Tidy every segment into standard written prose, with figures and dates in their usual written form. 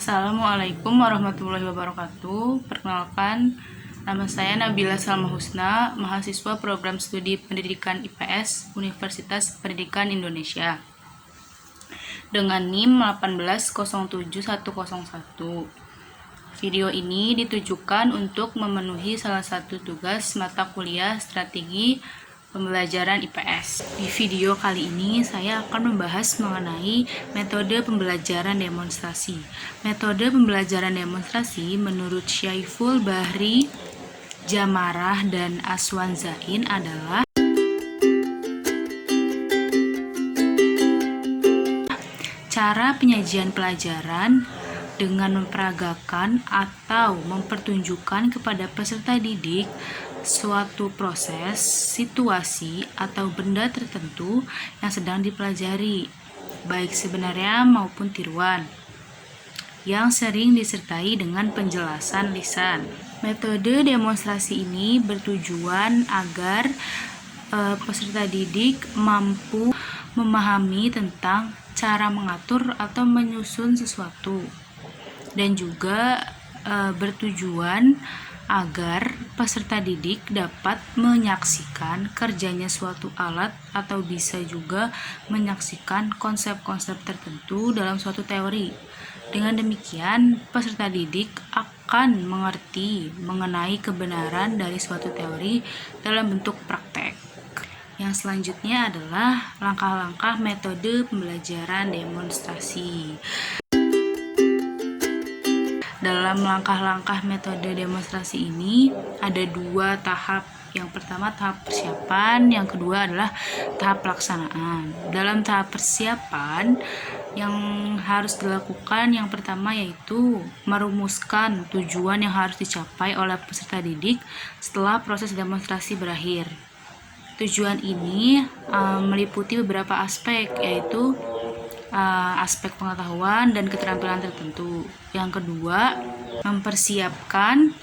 Assalamualaikum warahmatullahi wabarakatuh. Perkenalkan, nama saya Nabila Salma Husna, mahasiswa program studi pendidikan IPS Universitas Pendidikan Indonesia dengan NIM 1807101. Video ini ditujukan untuk memenuhi salah satu tugas mata kuliah strategi pembelajaran IPS. Di video kali ini saya akan membahas mengenai metode pembelajaran demonstrasi. Metode pembelajaran demonstrasi menurut Syaiful Bahri, Jamarah, dan Aswan Zain adalah cara penyajian pelajaran dengan memperagakan atau mempertunjukkan kepada peserta didik suatu proses, situasi, atau benda tertentu yang sedang dipelajari, baik sebenarnya maupun tiruan, yang sering disertai dengan penjelasan lisan. Metode demonstrasi ini bertujuan agar peserta didik mampu memahami tentang cara mengatur atau menyusun sesuatu, dan juga bertujuan agar peserta didik dapat menyaksikan kerjanya suatu alat atau bisa juga menyaksikan konsep-konsep tertentu dalam suatu teori. Dengan demikian, peserta didik akan mengerti mengenai kebenaran dari suatu teori dalam bentuk praktek. Yang selanjutnya adalah langkah-langkah metode pembelajaran demonstrasi. Dalam langkah-langkah metode demonstrasi ini ada dua tahap. Yang pertama tahap persiapan, yang kedua adalah tahap pelaksanaan. Dalam tahap persiapan yang harus dilakukan yang pertama yaitu merumuskan tujuan yang harus dicapai oleh peserta didik setelah proses demonstrasi berakhir. Tujuan ini meliputi beberapa aspek, yaitu aspek pengetahuan dan keterampilan tertentu. Yang kedua, mempersiapkan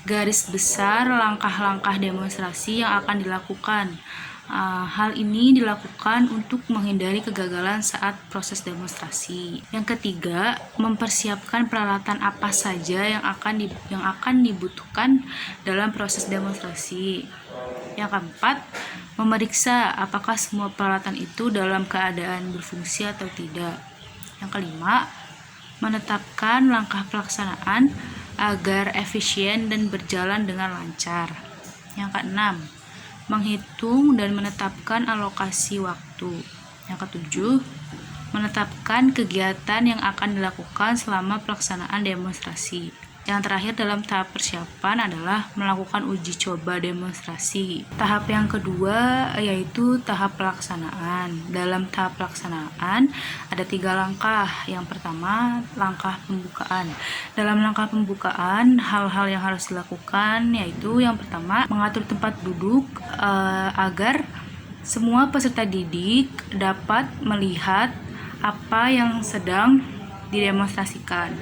garis besar langkah-langkah demonstrasi yang akan dilakukan. Hal ini dilakukan untuk menghindari kegagalan saat proses demonstrasi. Yang ketiga, mempersiapkan peralatan apa saja yang akan dibutuhkan dalam proses demonstrasi. Yang keempat, memeriksa apakah semua peralatan itu dalam keadaan berfungsi atau tidak. Yang kelima, menetapkan langkah pelaksanaan agar efisien dan berjalan dengan lancar. Yang keenam, menghitung dan menetapkan alokasi waktu. Yang ketujuh, menetapkan kegiatan yang akan dilakukan selama pelaksanaan demonstrasi. Yang terakhir dalam tahap persiapan adalah melakukan uji coba demonstrasi. Tahap yang kedua yaitu tahap pelaksanaan. Dalam tahap pelaksanaan ada 3 langkah. Yang pertama, langkah pembukaan. Dalam langkah pembukaan, hal-hal yang harus dilakukan yaitu yang pertama, mengatur tempat duduk agar semua peserta didik dapat melihat apa yang sedang didemonstrasikan.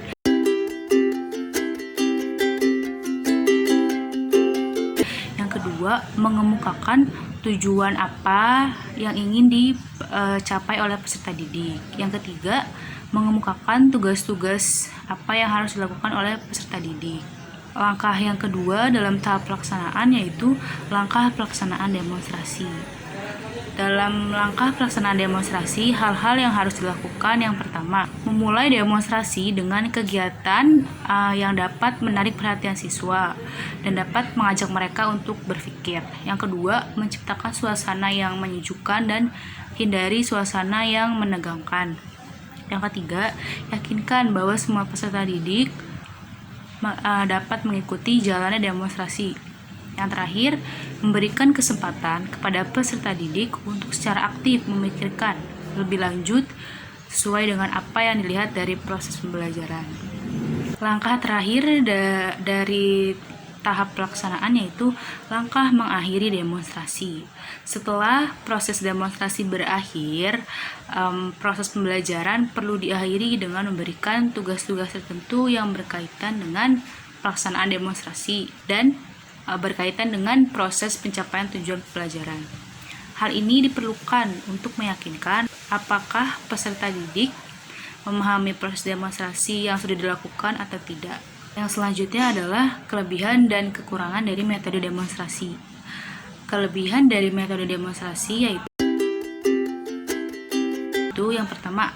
Kedua, mengemukakan tujuan apa yang ingin dicapai oleh peserta didik. Yang ketiga, mengemukakan tugas-tugas apa yang harus dilakukan oleh peserta didik. Langkah yang kedua dalam tahap pelaksanaan yaitu langkah pelaksanaan demonstrasi. Dalam langkah pelaksanaan demonstrasi, hal-hal yang harus dilakukan yang pertama, memulai demonstrasi dengan kegiatan yang dapat menarik perhatian siswa dan dapat mengajak mereka untuk berpikir. Yang kedua, menciptakan suasana yang menyejukkan dan hindari suasana yang menegangkan. Yang ketiga, yakinkan bahwa semua peserta didik dapat mengikuti jalannya demonstrasi. Yang terakhir, memberikan kesempatan kepada peserta didik untuk secara aktif memikirkan lebih lanjut sesuai dengan apa yang dilihat dari proses pembelajaran. Langkah terakhir dari tahap pelaksanaan yaitu langkah mengakhiri demonstrasi. Setelah proses demonstrasi berakhir, proses pembelajaran perlu diakhiri dengan memberikan tugas-tugas tertentu yang berkaitan dengan pelaksanaan demonstrasi dan berkaitan dengan proses pencapaian tujuan pelajaran. Hal ini diperlukan untuk meyakinkan apakah peserta didik memahami proses demonstrasi yang sudah dilakukan atau tidak. Yang selanjutnya adalah kelebihan dan kekurangan dari metode demonstrasi. Kelebihan dari metode demonstrasi yaitu yang pertama,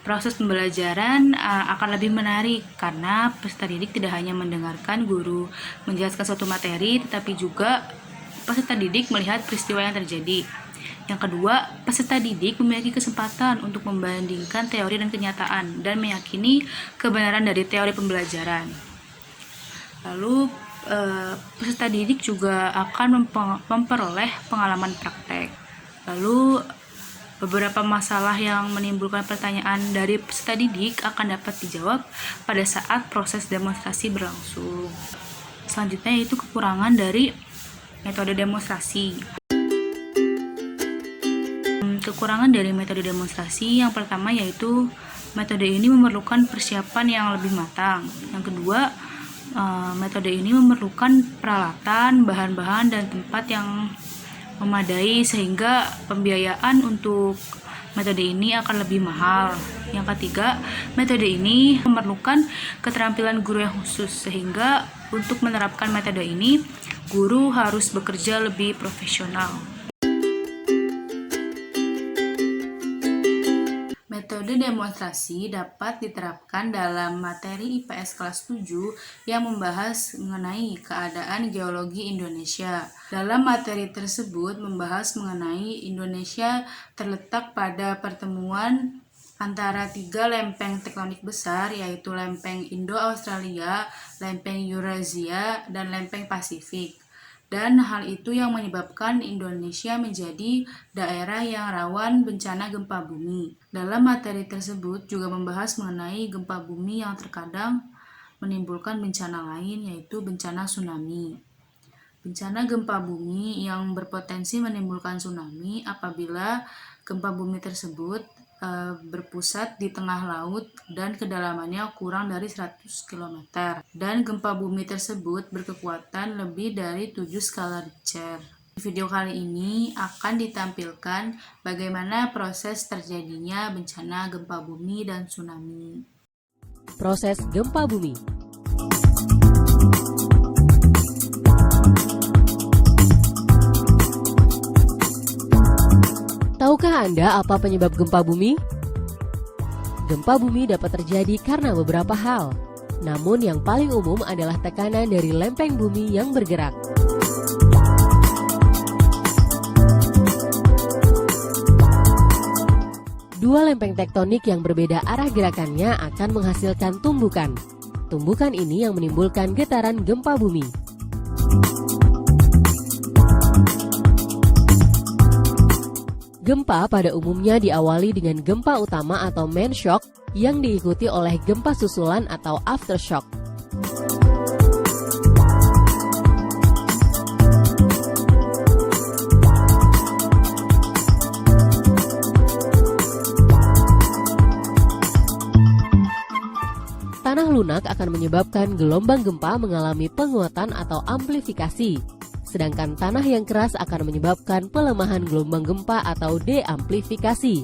proses pembelajaran akan lebih menarik karena peserta didik tidak hanya mendengarkan guru menjelaskan suatu materi, tetapi juga peserta didik melihat peristiwa yang terjadi. Yang kedua, peserta didik memiliki kesempatan untuk membandingkan teori dan kenyataan dan meyakini kebenaran dari teori pembelajaran. Lalu, peserta didik juga akan memperoleh pengalaman praktek. Lalu, beberapa masalah yang menimbulkan pertanyaan dari peserta didik akan dapat dijawab pada saat proses demonstrasi berlangsung. Selanjutnya yaitu kekurangan dari metode demonstrasi. Kekurangan dari metode demonstrasi yang pertama yaitu metode ini memerlukan persiapan yang lebih matang. Yang kedua, metode ini memerlukan peralatan, bahan-bahan, dan tempat yang memadai sehingga pembiayaan untuk metode ini akan lebih mahal. Yang ketiga, metode ini memerlukan keterampilan guru yang khusus sehingga untuk menerapkan metode ini, guru harus bekerja lebih profesional. Metode demonstrasi dapat diterapkan dalam materi IPS kelas 7 yang membahas mengenai keadaan geologi Indonesia. Dalam materi tersebut membahas mengenai Indonesia terletak pada pertemuan antara 3 lempeng tektonik besar, yaitu lempeng Indo-Australia, lempeng Eurasia, dan lempeng Pasifik. Dan hal itu yang menyebabkan Indonesia menjadi daerah yang rawan bencana gempa bumi. Dalam materi tersebut juga membahas mengenai gempa bumi yang terkadang menimbulkan bencana lain, yaitu bencana tsunami. Bencana gempa bumi yang berpotensi menimbulkan tsunami apabila gempa bumi tersebut berpusat di tengah laut dan kedalamannya kurang dari 100 km. Dan gempa bumi tersebut berkekuatan lebih dari 7 skala Richter. Di video kali ini akan ditampilkan bagaimana proses terjadinya bencana gempa bumi dan tsunami. Proses gempa bumi. Tahukah Anda apa penyebab gempa bumi? Gempa bumi dapat terjadi karena beberapa hal. Namun yang paling umum adalah tekanan dari lempeng bumi yang bergerak. Dua lempeng tektonik yang berbeda arah gerakannya akan menghasilkan tumbukan. Tumbukan ini yang menimbulkan getaran gempa bumi. Gempa pada umumnya diawali dengan gempa utama atau main shock yang diikuti oleh gempa susulan atau aftershock. Tanah lunak akan menyebabkan gelombang gempa mengalami penguatan atau amplifikasi. Sedangkan tanah yang keras akan menyebabkan pelemahan gelombang gempa atau deamplifikasi.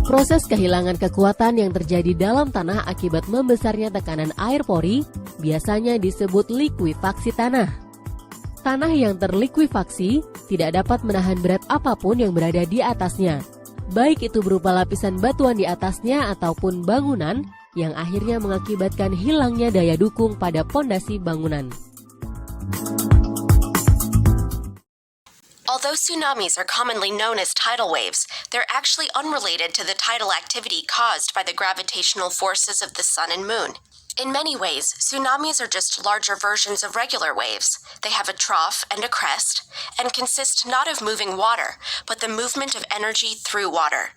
Proses kehilangan kekuatan yang terjadi dalam tanah akibat membesarnya tekanan air pori biasanya disebut likuifaksi tanah. Tanah yang terlikuifaksi tidak dapat menahan berat apapun yang berada di atasnya, baik itu berupa lapisan batuan di atasnya ataupun bangunan yang akhirnya mengakibatkan hilangnya daya dukung pada pondasi bangunan. Although tsunamis are commonly known as tidal waves, they're actually unrelated to the tidal activity caused by the gravitational forces of the sun and moon. In many ways, tsunamis are just larger versions of regular waves. They have a trough and a crest, and consist not of moving water, but the movement of energy through water.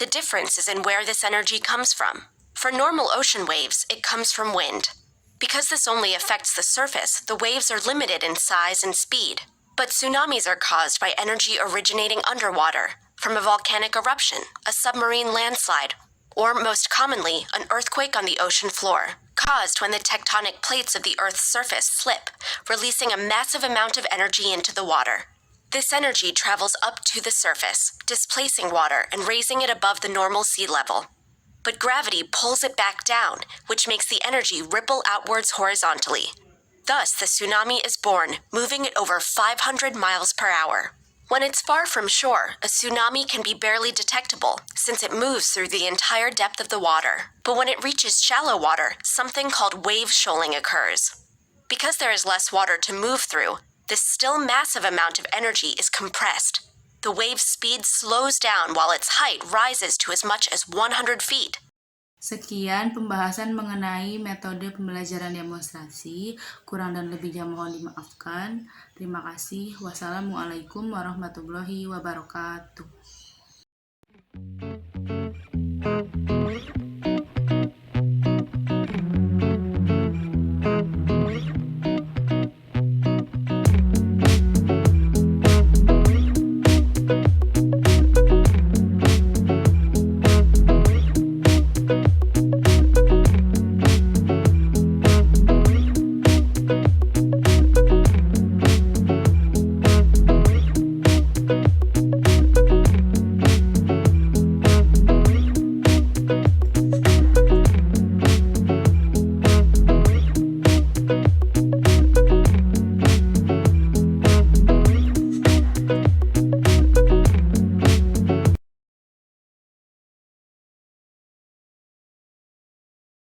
The difference is in where this energy comes from. For normal ocean waves, it comes from wind. Because this only affects the surface, the waves are limited in size and speed. But tsunamis are caused by energy originating underwater, from a volcanic eruption, a submarine landslide, or most commonly, an earthquake on the ocean floor, caused when the tectonic plates of the Earth's surface slip, releasing a massive amount of energy into the water. This energy travels up to the surface, displacing water and raising it above the normal sea level. But gravity pulls it back down, which makes the energy ripple outwards horizontally. Thus, the tsunami is born, moving at over 500 miles per hour. When it's far from shore, a tsunami can be barely detectable, since it moves through the entire depth of the water. But when it reaches shallow water, something called wave shoaling occurs. Because there is less water to move through, this still massive amount of energy is compressed. The wave's speed slows down while its height rises to as much as 100 feet. Sekian pembahasan mengenai metode pembelajaran demonstrasi. Kurang dan lebihnya mohon dimaafkan. Terima kasih. Wassalamualaikum warahmatullahi wabarakatuh.